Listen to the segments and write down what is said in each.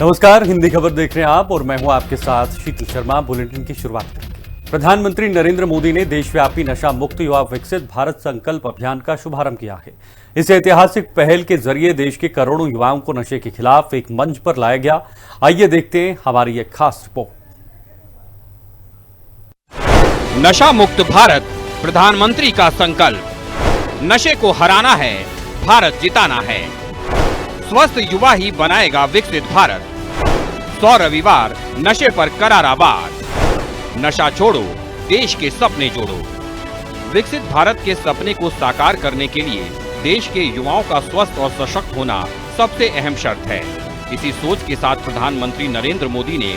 नमस्कार, हिंदी खबर देख रहे हैं आप और मैं हूं आपके साथ शीतल शर्मा। बुलेटिन की शुरुआत करेंगे। प्रधानमंत्री नरेंद्र मोदी ने देशव्यापी नशा मुक्त युवा विकसित भारत संकल्प अभियान का शुभारंभ किया है। इस ऐतिहासिक पहल के जरिए देश के करोड़ों युवाओं को नशे के खिलाफ एक मंच पर लाया गया। आइए देखते हैं हमारी एक खास रिपोर्ट। नशा मुक्त भारत, प्रधानमंत्री का संकल्प। नशे को हराना है, भारत जिताना है। स्वस्थ युवा ही बनाएगा विकसित भारत। 100 रविवार नशे पर करारा वार। नशा छोड़ो, देश के सपने जोड़ो। विकसित भारत के सपने को साकार करने के लिए देश के युवाओं का स्वस्थ और सशक्त होना सबसे अहम शर्त है। इसी सोच के साथ प्रधानमंत्री नरेंद्र मोदी ने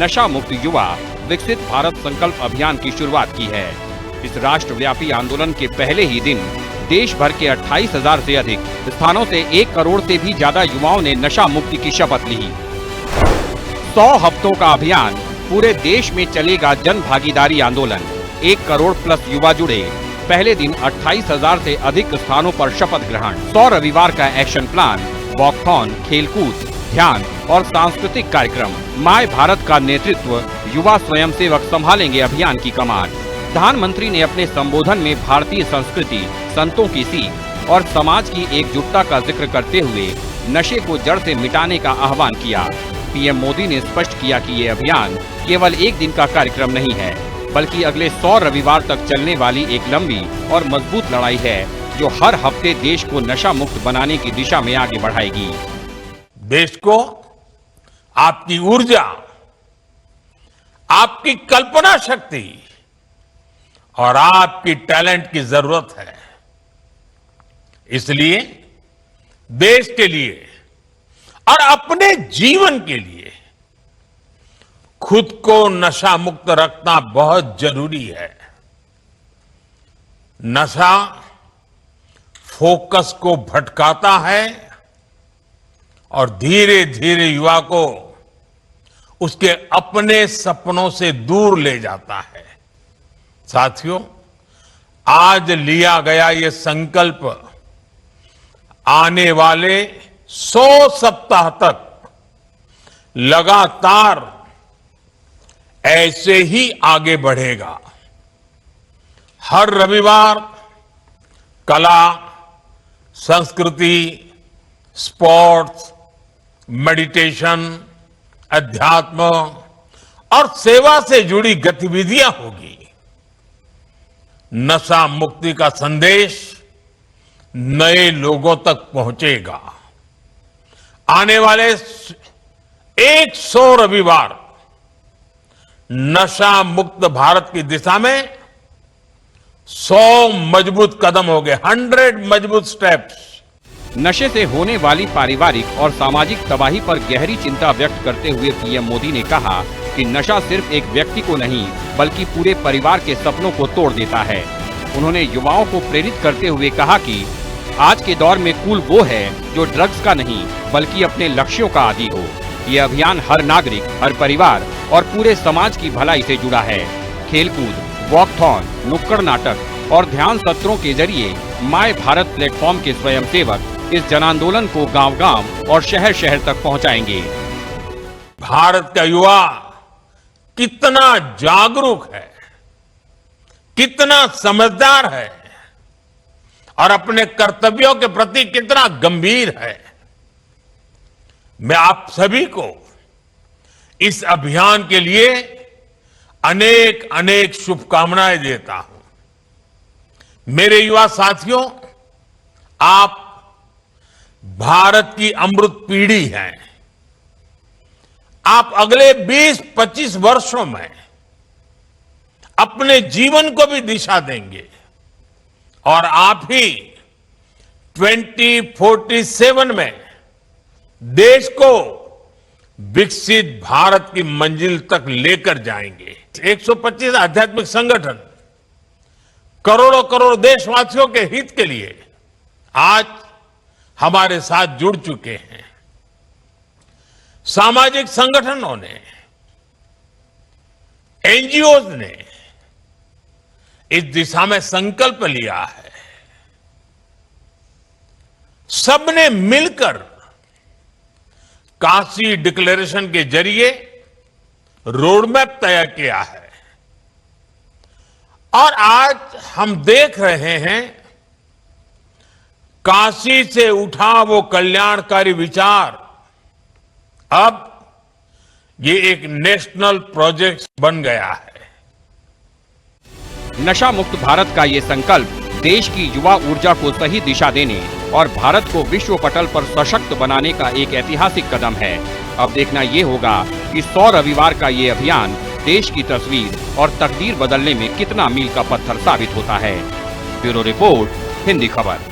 नशा मुक्त युवा विकसित भारत संकल्प अभियान की शुरुआत की है। इस राष्ट्रव्यापी आंदोलन के पहले ही दिन देश भर के 28,000 से अधिक स्थानों से 1 करोड़ से भी ज्यादा युवाओं ने नशा मुक्ति की शपथ ली। 100 हफ्तों का अभियान, पूरे देश में चलेगा जन भागीदारी आंदोलन। 1 करोड़ प्लस युवा जुड़े। पहले दिन 28,000 से अधिक स्थानों पर शपथ ग्रहण। 100 रविवार का एक्शन प्लान, वॉकथॉन, खेलकूद, ध्यान और सांस्कृतिक कार्यक्रम। माय भारत का नेतृत्व, युवा स्वयंसेवक संभालेंगे अभियान की कमान। प्रधानमंत्री ने अपने संबोधन में भारतीय संस्कृति, संतों की सीख और समाज की एकजुटता का जिक्र करते हुए नशे को जड़ से मिटाने का आह्वान किया। पीएम मोदी ने स्पष्ट किया कि ये अभियान केवल एक दिन का कार्यक्रम नहीं है, बल्कि अगले 100 रविवार तक चलने वाली एक लंबी और मजबूत लड़ाई है, जो हर हफ्ते देश को नशा मुक्त बनाने की दिशा में आगे बढ़ाएगी। देश को आपकी ऊर्जा, आपकी कल्पना शक्ति और आपकी टैलेंट की जरूरत है। इसलिए देश के लिए और अपने जीवन के लिए खुद को नशा मुक्त रखना बहुत जरूरी है। नशा फोकस को भटकाता है और धीरे धीरे युवा को उसके अपने सपनों से दूर ले जाता है। साथियों, आज लिया गया ये संकल्प आने वाले 100 सप्ताह तक लगातार ऐसे ही आगे बढ़ेगा। हर रविवार कला, संस्कृति, स्पोर्ट्स, मेडिटेशन, अध्यात्म और सेवा से जुड़ी गतिविधियां होगी। नशा मुक्ति का संदेश नए लोगों तक पहुंचेगा। आने वाले 100 रविवार नशा मुक्त भारत की दिशा में 100 मजबूत कदम हो गए, 100 मजबूत स्टेप्स। नशे से होने वाली पारिवारिक और सामाजिक तबाही पर गहरी चिंता व्यक्त करते हुए पीएम मोदी ने कहा कि नशा सिर्फ एक व्यक्ति को नहीं, बल्कि पूरे परिवार के सपनों को तोड़ देता है। उन्होंने युवाओं को प्रेरित करते हुए कहा कि आज के दौर में कूल वो है जो ड्रग्स का नहीं, बल्कि अपने लक्ष्यों का आदी हो। ये अभियान हर नागरिक, हर परिवार और पूरे समाज की भलाई से जुड़ा है। खेलकूद, वॉकथॉन, नुक्कड़ नाटक और ध्यान सत्रों के जरिए माय भारत प्लेटफॉर्म के स्वयंसेवक इस जन आंदोलन को गांव-गांव और शहर-शहर तक पहुंचाएंगे। भारत का युवा कितना जागरूक है, कितना समझदार है और अपने कर्तव्यों के प्रति कितना गंभीर है। मैं आप सभी को इस अभियान के लिए अनेक अनेक शुभकामनाएं देता हूं। मेरे युवा साथियों, आप भारत की अमृत पीढ़ी हैं। आप अगले 20-25 वर्षों में अपने जीवन को भी दिशा देंगे और आप ही 2047 में देश को विकसित भारत की मंजिल तक लेकर जाएंगे। 125 आध्यात्मिक संगठन करोड़ों करोड़ देशवासियों के हित के लिए आज हमारे साथ जुड़ चुके हैं। सामाजिक संगठनों ने, एनजीओ ने इस दिशा में संकल्प लिया है। सबने मिलकर काशी डिक्लेरेशन के जरिए रोडमैप तय किया है और आज हम देख रहे हैं काशी से उठा वो कल्याणकारी विचार अब ये एक नेशनल प्रोजेक्ट बन गया है। नशा मुक्त भारत का ये संकल्प देश की युवा ऊर्जा को सही दिशा देने और भारत को विश्व पटल पर सशक्त बनाने का एक ऐतिहासिक कदम है। अब देखना ये होगा कि 100 रविवार का ये अभियान देश की तस्वीर और तकदीर बदलने में कितना मील का पत्थर साबित होता है। ब्यूरो रिपोर्ट, हिंदी खबर।